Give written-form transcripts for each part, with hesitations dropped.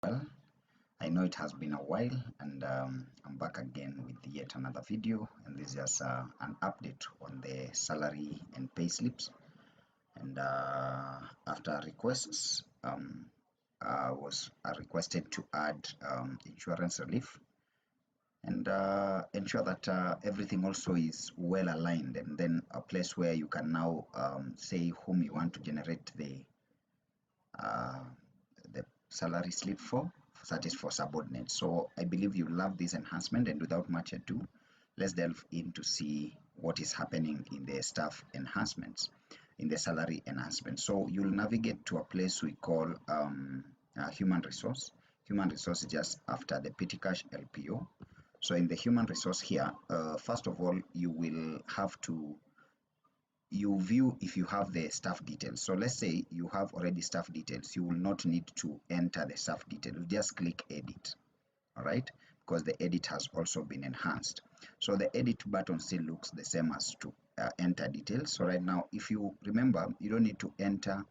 well. I know it has been a while, and I'm back again with yet another video, and this is just an update on the salary and pay slips. And after requests, was requested to add insurance relief and ensure that everything also is well aligned, and then a place where you can now say whom you want to generate the salary slip for, that is for subordinates. So I believe you love this enhancement, and without much ado, let's delve in to see what is happening in the staff enhancements, in the salary enhancement. So you'll navigate to a place we call human resource. Human resource is just after the petty cash LPO. So in the human resource here, first of all, you will have to view if you have the staff details. So let's say you have already staff details, you will not need to enter the staff details. You just click edit, all right, because the edit has also been enhanced. So the edit button still looks the same as to enter details. So right now, if you remember, you don't need to enter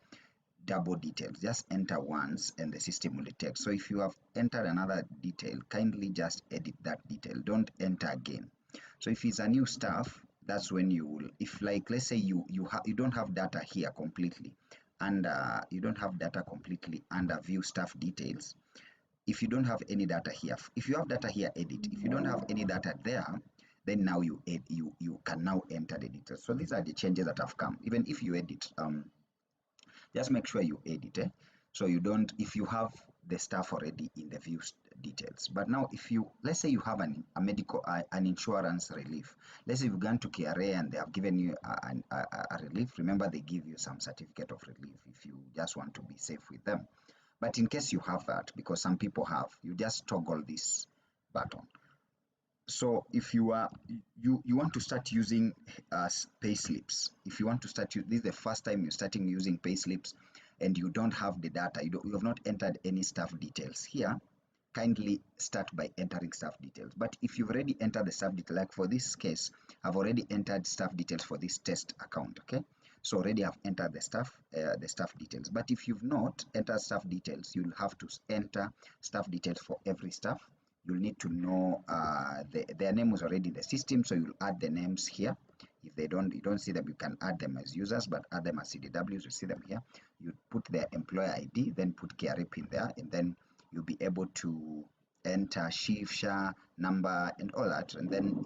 double details, just enter once and the system will detect. So if you have entered another detail, kindly just edit that detail, don't enter again. So if it's a new staff, that's when you will, if like let's say you don't have data here completely, and you don't have data completely under view staff details. If you don't have any data here, if you have data here, edit. If you don't have any data there, then now you can now enter the details. So these are the changes that have come. Even if you edit, just make sure you edit so you don't, if you have the stuff already in the view details. But now if you, let's say you have a medical an insurance relief, let's say you've gone to KRA and they have given you a relief. Remember, they give you some certificate of relief if you just want to be safe with them. But in case you have that, because some people have, you just toggle this button. So if you are you want to start using pay slips, if you want to start, this is the first time you're starting using pay slips and you don't have the data, you have not entered any staff details here, kindly start by entering staff details. But if you've already entered the staff detail, like for this case, I've already entered staff details for this test account, okay? So already I've entered the staff details. But if you've not entered staff details, you'll have to enter staff details for every staff. You'll need to know their name was already in the system, so you'll add the names here. If you don't see them, you can add them as users, but add them as CDWs. You see them here. You put their employer ID, then put KRA pin there, and then you'll be able to enter SHA number and all that, and then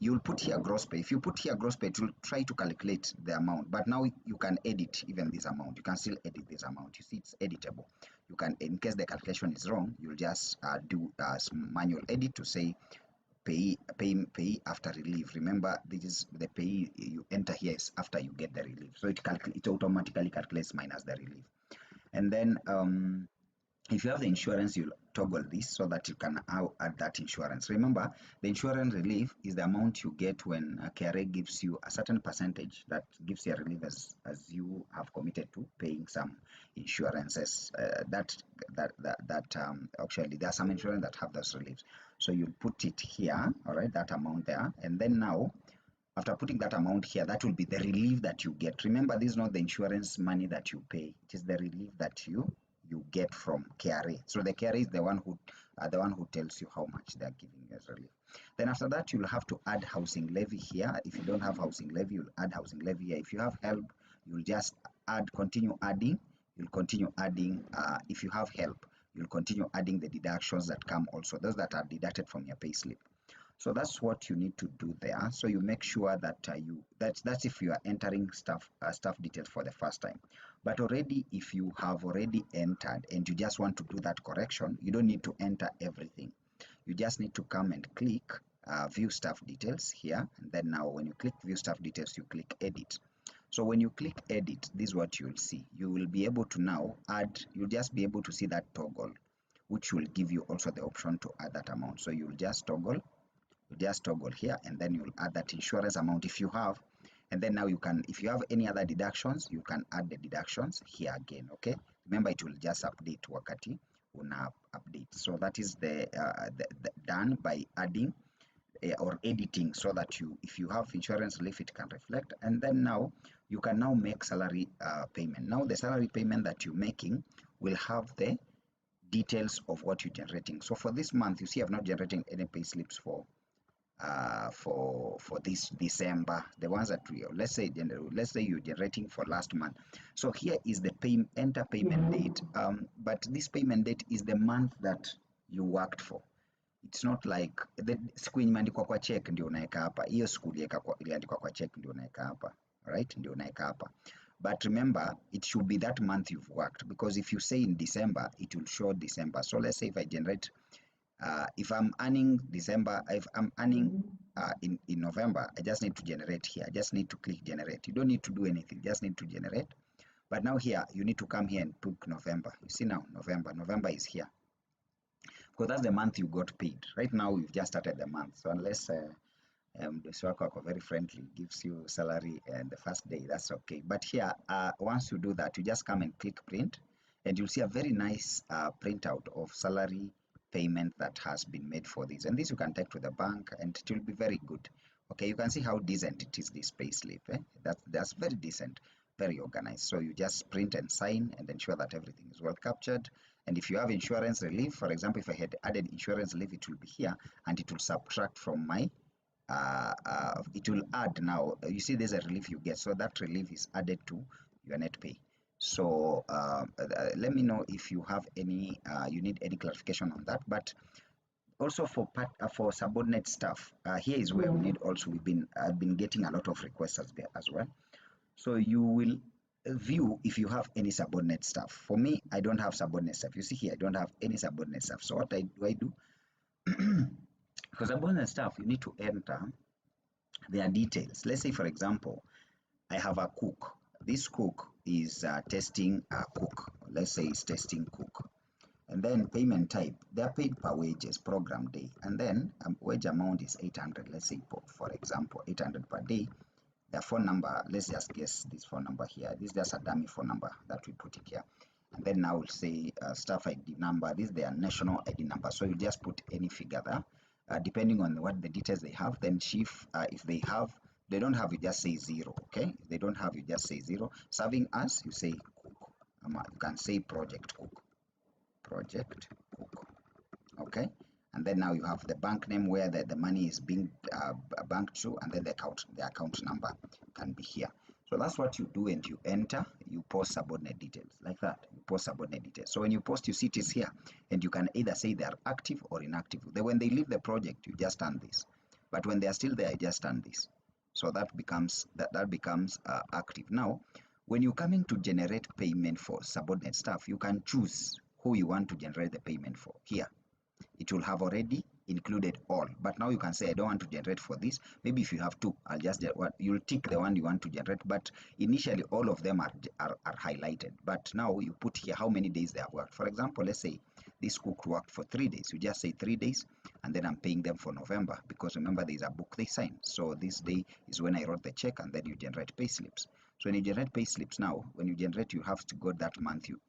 you'll put here gross pay. If you put here gross pay, it will try to calculate the amount, but now you can edit even this amount. You can still edit this amount. You see, it's editable. You can, in case the calculation is wrong, you'll just do a manual edit to say pay after relief. Remember, this is the pay you enter here is after you get the relief, so it automatically calculates minus the relief. And then if you have the insurance, you'll toggle this so that you can now add that insurance. Remember, the insurance relief is the amount you get when KRA gives you a certain percentage that gives you a relief as you have committed to paying some insurances. Actually, there are some insurance that have those reliefs. So you'll put it here, all right, that amount there, and then now, after putting that amount here, that will be the relief that you get. Remember, this is not the insurance money that you pay; it is the relief that you get from KRA. So the KRA is the one who tells you how much they are giving you as relief. Then after that, you'll have to add housing levy here. If you don't have housing levy, you'll add housing levy here. If you have help, you'll just continue adding. You'll continue adding. If you have help, you'll continue adding the deductions that come also, those that are deducted from your pay slip. So that's what you need to do there. So you make sure that that's if you are entering staff details for the first time. But already, if you have already entered and you just want to do that correction, you don't need to enter everything. You just need to come and click view staff details here, and then now when you click view staff details, you click edit. So when you click edit, this is what you'll see. You will be able to now add. You'll just be able to see that toggle, which will give you also the option to add that amount. So you'll just toggle. You just toggle here, and then you'll add that insurance amount if you have, and then now you can, if you have any other deductions, you can add the deductions here again. Okay, remember, it will just update wakati una update. So that is the done by adding or editing, so that if you have insurance relief, it can reflect. And then now you can now make salary payment. Now the salary payment that you're making will have the details of what you're generating. So for this month, you see I've not generating any pay slips for this December, the ones that we, let's say you're generating for last month. So here is the enter payment date, but this payment date is the month that you worked for. It's not like the siku imeandikwa kwa check ndio unaweka hapa, hiyo siku iliandikwa kwa check ndio unaweka hapa, right? Ndio unaweka hapa. But remember, it should be that month you've worked, because if you say in December, it will show December. So let's say if I generate, if I'm earning December, if I'm earning in November, I just need to generate here. I just need to click generate. You don't need to do anything, just need to generate. But now here, you need to come here and pick November. You see now, November is here, because that's the month you got paid. Right now, we've just started the month. So unless the Swako very friendly, gives you salary and the first day, that's okay. But here, once you do that, you just come and click print, and you'll see a very nice printout of salary payment that has been made for this. And this you can take to the bank, and it will be very good. Okay, you can see how decent it is, this pay slip. That's very decent, very organized. So you just print and sign and ensure that everything is well captured. And if you have insurance relief, for example, if I had added insurance relief, it will be here, and it will subtract from my it will add now. You see there's a relief you get, so that relief is added to your net pay. So let me know if you have any you need any clarification on that. But also for subordinate stuff, here is where we need also, I've been getting a lot of requests as well. So you will view if you have any subordinate stuff. For me, I don't have subordinate stuff. You see here, I don't have any subordinate stuff. So what do I do? For subordinate stuff, you need to enter their details. Let's say, for example, I have a cook. This cook is testing a cook. Let's say it's testing cook. And then payment type, they're paid per wages, program day. And then wage amount is 800. Let's say, for example, 800 per day. Their phone number, let's just guess this phone number here. This is just a dummy phone number that we put it here. And then now we'll say staff ID number. This is their national ID number. So you just put any figure there, depending on what the details they have. Then chief, if they don't have, you just say 0. Okay, if they don't have, you just say 0. Serving us, you say cook. You can say project cook. Okay, and then now you have the bank name where the money is being banked to, and then the account number can be here. So that's what you do, and you enter, you post subordinate details like that. You post subordinate details. So when you post, you see it is here, and you can either say they are active or inactive. Then when they leave the project, you just turn this, but when they are still there, you just turn this. So that becomes active. Now when you're coming to generate payment for subordinate stuff, you can choose who you want to generate the payment for. Here it will have already included all, but now you can say I don't want to generate for this. Maybe if you have two, you'll tick the one you want to generate, but initially all of them are highlighted. But now you put here how many days they have worked. For example, let's say this cook worked for 3 days. You just say 3 days, and then I'm paying them for November, because remember there is a book they sign. So this day is when I wrote the check, and then you generate pay slips. So when you generate pay slips, now when you generate, you have to go that month you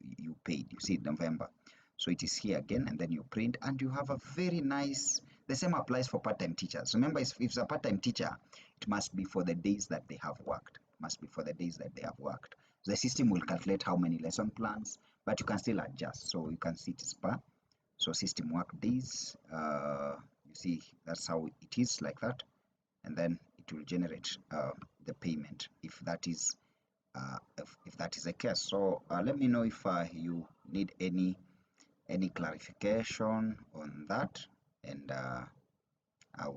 paid. You see November. So it is here again, and then you print, and you have a very nice, the same applies for part-time teachers. Remember, if it's a part-time teacher, it must be for the days that they have worked. It must be for the days that they have worked. The system will calculate how many lesson plans, but you can still adjust. So you can see it is per. So system work days, you see that's how it is, like that. And then it will generate the payment if that is the case. So let me know if you need any clarification on that, and I'll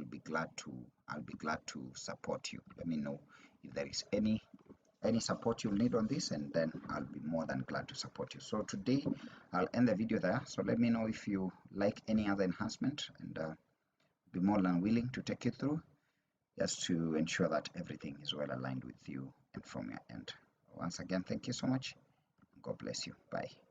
be glad to support you. Let me know if there is any support you'll need on this, and then I'll be more than glad to support you. So today I'll end the video there. So let me know if you like any other enhancement, and be more than willing to take you through, just to ensure that everything is well aligned with you and from your end. Once again, thank you so much. God bless you. Bye.